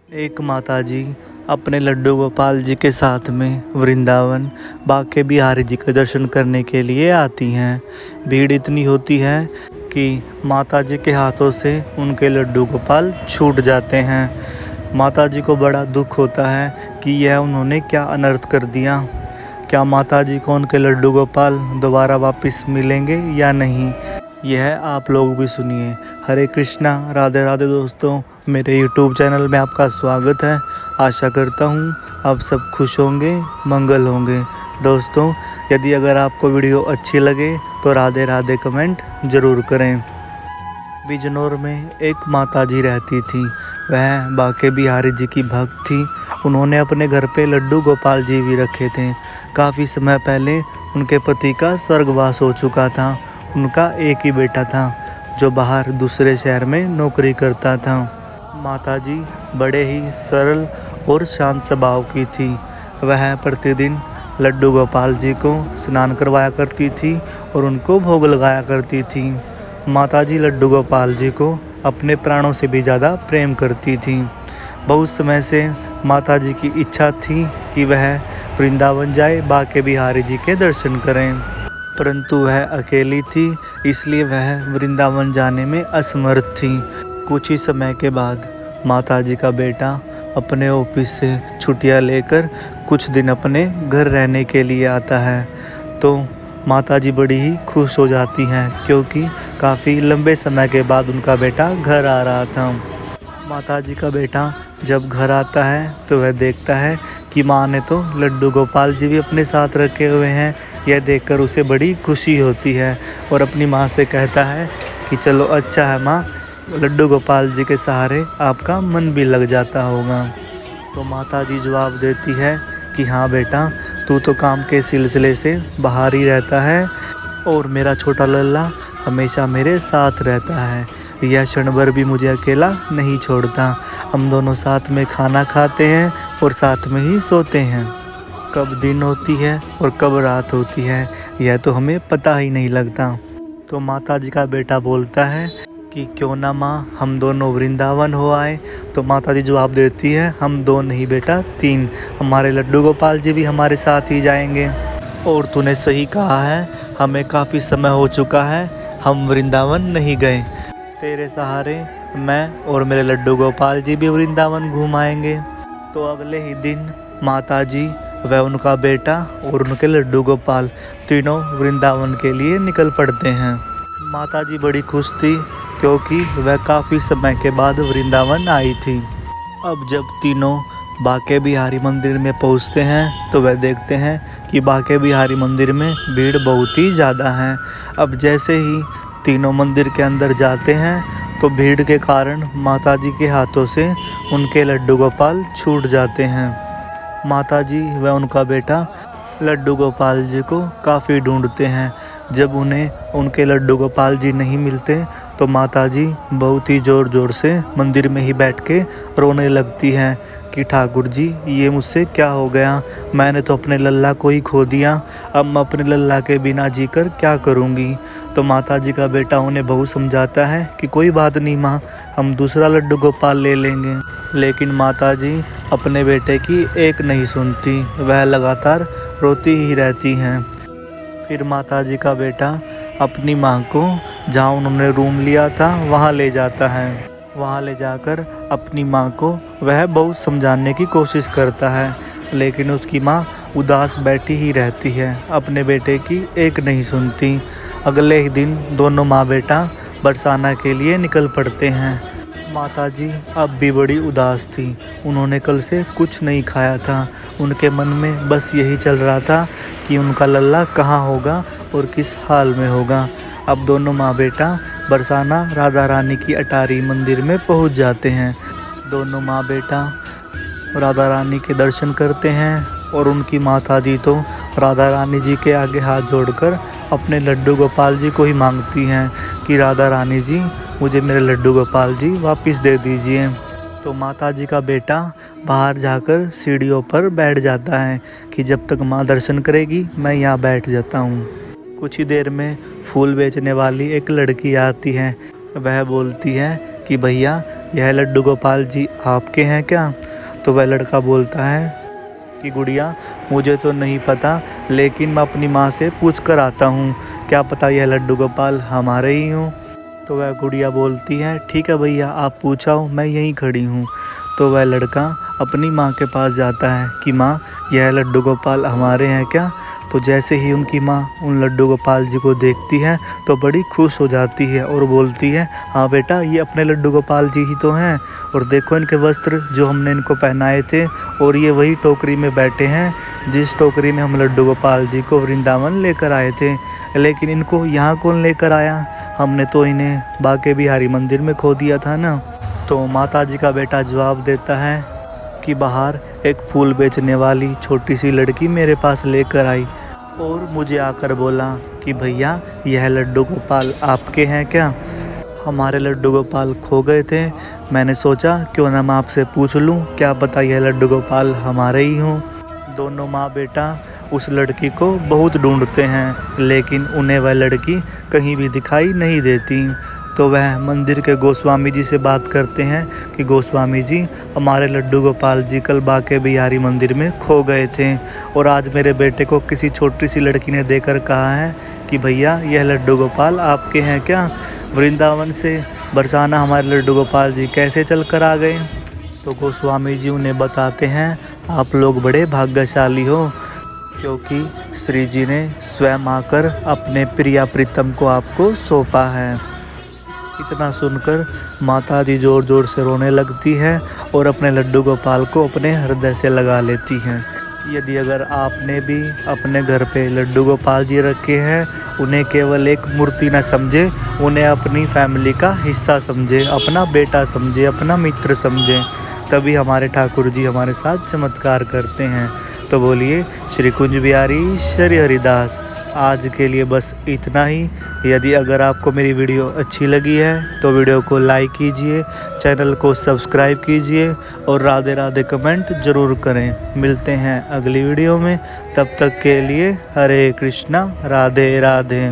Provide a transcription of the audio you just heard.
एक माताजी अपने लड्डू गोपाल जी के साथ में वृंदावन बांके बिहारी जी के दर्शन करने के लिए आती हैं। भीड़ इतनी होती है कि माता जी के हाथों से उनके लड्डू गोपाल छूट जाते हैं। माता जी को बड़ा दुख होता है कि यह उन्होंने क्या अनर्थ कर दिया। क्या माता जी को उनके लड्डू गोपाल दोबारा वापस मिलेंगे या नहीं, यह आप लोग भी सुनिए। हरे कृष्णा, राधे राधे दोस्तों, मेरे YouTube चैनल में आपका स्वागत है। आशा करता हूँ आप सब खुश होंगे, मंगल होंगे। दोस्तों, यदि अगर आपको वीडियो अच्छी लगे तो राधे राधे कमेंट ज़रूर करें। बिजनौर में एक माताजी रहती थी। वह बांके बिहारी जी की भक्त थी। उन्होंने अपने घर पे लड्डू गोपाल जी भी रखे थे। काफ़ी समय पहले उनके पति का स्वर्गवास हो चुका था। उनका एक ही बेटा था जो बाहर दूसरे शहर में नौकरी करता था। माताजी बड़े ही सरल और शांत स्वभाव की थी। वह प्रतिदिन लड्डू गोपाल जी को स्नान करवाया करती थी और उनको भोग लगाया करती थी। माताजी लड्डू गोपाल जी को अपने प्राणों से भी ज़्यादा प्रेम करती थी। बहुत समय से माताजी की इच्छा थी कि वह वृंदावन जाए, बांके बिहारी जी के दर्शन करें, परंतु वह अकेली थी, इसलिए वह वृंदावन जाने में असमर्थ थी। कुछ ही समय के बाद माताजी का बेटा अपने ऑफिस से छुट्टियां लेकर कुछ दिन अपने घर रहने के लिए आता है, तो माताजी बड़ी ही खुश हो जाती हैं क्योंकि काफ़ी लंबे समय के बाद उनका बेटा घर आ रहा था। माताजी का बेटा जब घर आता है तो वह देखता है कि माँ ने तो लड्डू गोपाल जी भी अपने साथ रखे हुए हैं। यह देखकर उसे बड़ी खुशी होती है और अपनी माँ से कहता है कि चलो अच्छा है माँ, लड्डू गोपाल जी के सहारे आपका मन भी लग जाता होगा। तो माताजी जवाब देती है कि हाँ बेटा, तू तो काम के सिलसिले से बाहर ही रहता है और मेरा छोटा लल्ला हमेशा मेरे साथ रहता है। यह क्षण भर भी मुझे अकेला नहीं छोड़ता। हम दोनों साथ में खाना खाते हैं और साथ में ही सोते हैं। कब दिन होती है और कब रात होती है यह तो हमें पता ही नहीं लगता। तो माताजी का बेटा बोलता है कि क्यों ना माँ, हम दोनों वृंदावन हो आए। तो माताजी जवाब देती है, हम दो नहीं बेटा, 3। हमारे लड्डू गोपाल जी भी हमारे साथ ही जाएंगे। और तूने सही कहा है, हमें काफ़ी समय हो चुका है, हम वृंदावन नहीं गए। तेरे सहारे मैं और मेरे लड्डू गोपाल जी भी वृंदावन घूम आएंगे। तो अगले ही दिन माताजी वह उनका बेटा और उनके लड्डू गोपाल तीनों वृंदावन के लिए निकल पड़ते हैं। माताजी बड़ी खुश थी क्योंकि वह काफ़ी समय के बाद वृंदावन आई थी। अब जब तीनों बांके बिहारी मंदिर में पहुंचते हैं तो वह देखते हैं कि बांके बिहारी मंदिर में भीड़ बहुत ही ज़्यादा है। अब जैसे ही तीनों मंदिर के अंदर जाते हैं तो भीड़ के कारण माताजी के हाथों से उनके लड्डू गोपाल छूट जाते हैं। माताजी व उनका बेटा लड्डू गोपाल जी को काफ़ी ढूंढते हैं। जब उन्हें उनके लड्डू गोपाल जी नहीं मिलते तो माताजी बहुत ही ज़ोर ज़ोर से मंदिर में ही बैठ के रोने लगती हैं कि ठाकुर जी, ये मुझसे क्या हो गया। मैंने तो अपने लल्ला को ही खो दिया। अब मैं अपने लल्ला के बिना जीकर क्या करूँगी। तो माताजी का बेटा उन्हें बहुत समझाता है कि कोई बात नहीं माँ, हम दूसरा लड्डू गोपाल ले लेंगे। लेकिन माताजी अपने बेटे की एक नहीं सुनती, वह लगातार रोती ही रहती हैं। फिर माताजी का बेटा अपनी माँ को जहाँ उन्होंने रूम लिया था वहाँ ले जाता है। वहाँ ले जाकर अपनी माँ को वह बहुत समझाने की कोशिश करता है, लेकिन उसकी माँ उदास बैठी ही रहती है, अपने बेटे की एक नहीं सुनती। अगले ही दिन दोनों माँ बेटा बरसाना के लिए निकल पड़ते हैं। माताजी अब भी बड़ी उदास थी। उन्होंने कल से कुछ नहीं खाया था। उनके मन में बस यही चल रहा था कि उनका लल्ला कहाँ होगा और किस हाल में होगा। अब दोनों माँ बेटा बरसाना राधा रानी की अटारी मंदिर में पहुँच जाते हैं। दोनों माँ बेटा राधा रानी के दर्शन करते हैं और उनकी माताजी तो राधा रानी जी के आगे हाथ जोड़कर अपने लड्डू गोपाल जी को ही मांगती हैं कि राधा रानी जी, मुझे मेरे लड्डू गोपाल जी वापस दे दीजिए। तो माताजी का बेटा बाहर जाकर सीढ़ियों पर बैठ जाता है कि जब तक माँ दर्शन करेगी मैं यहाँ बैठ जाता हूँ। कुछ ही देर में फूल बेचने वाली एक लड़की आती है। वह बोलती है कि भैया यह लड्डू गोपाल जी आपके हैं क्या? तो वह लड़का बोलता है कि गुड़िया मुझे तो नहीं पता, लेकिन मैं अपनी माँ से पूछ कर आता हूँ, क्या पता यह लड्डू गोपाल हमारे ही हों। तो वह गुड़िया बोलती है ठीक है भैया आप पूछाओ, मैं यहीं खड़ी हूँ। तो वह लड़का अपनी माँ के पास जाता है कि माँ यह लड्डू गोपाल हमारे हैं क्या? तो जैसे ही उनकी माँ उन लड्डू गोपाल जी को देखती है तो बड़ी खुश हो जाती है और बोलती है हाँ बेटा ये अपने लड्डू गोपाल जी ही तो हैं, और देखो इनके वस्त्र जो हमने इनको पहनाए थे, और ये वही टोकरी में बैठे हैं जिस टोकरी में हम लड्डू गोपाल जी को वृंदावन लेकर आए थे। लेकिन इनको यहाँ कौन लेकर आया? हमने तो इन्हें बांके बिहारी मंदिर में खो दिया था ना। तो माता जी का बेटा जवाब देता है कि बाहर एक फूल बेचने वाली छोटी सी लड़की मेरे पास लेकर आई और मुझे आकर बोला कि भैया यह लड्डू गोपाल आपके हैं क्या? हमारे लड्डू गोपाल खो गए थे, मैंने सोचा क्यों ना मैं आपसे पूछ लूं, क्या पता यह लड्डू गोपाल हमारे ही हों। दोनों माँ बेटा उस लड़की को बहुत ढूंढते हैं, लेकिन उन्हें वह लड़की कहीं भी दिखाई नहीं देती। तो वह मंदिर के गोस्वामी जी से बात करते हैं कि गोस्वामी जी हमारे लड्डू गोपाल जी कल बांके बिहारी मंदिर में खो गए थे, और आज मेरे बेटे को किसी छोटी सी लड़की ने देकर कहा है कि भैया यह लड्डू गोपाल आपके हैं क्या? वृंदावन से बरसाना हमारे लड्डू गोपाल जी कैसे चल कर आ गए? तो गोस्वामी जी उन्हें बताते हैं आप लोग बड़े भाग्यशाली हो, क्योंकि श्री जी ने स्वयं आकर अपने प्रिया प्रीतम को आपको सौंपा है। इतना सुनकर माता जी ज़ोर ज़ोर से रोने लगती हैं और अपने लड्डू गोपाल को अपने हृदय से लगा लेती हैं। यदि अगर आपने भी अपने घर पे लड्डू गोपाल जी रखे हैं, उन्हें केवल एक मूर्ति न समझे, उन्हें अपनी फैमिली का हिस्सा समझे, अपना बेटा समझे, अपना मित्र समझे, तभी हमारे ठाकुर जी हमारे साथ चमत्कार करते हैं। तो बोलिए श्री कुंज बिहारी श्री हरिदास। आज के लिए बस इतना ही। यदि अगर आपको मेरी वीडियो अच्छी लगी है तो वीडियो को लाइक कीजिए, चैनल को सब्सक्राइब कीजिए और राधे राधे कमेंट ज़रूर करें। मिलते हैं अगली वीडियो में, तब तक के लिए हरे कृष्णा राधे राधे।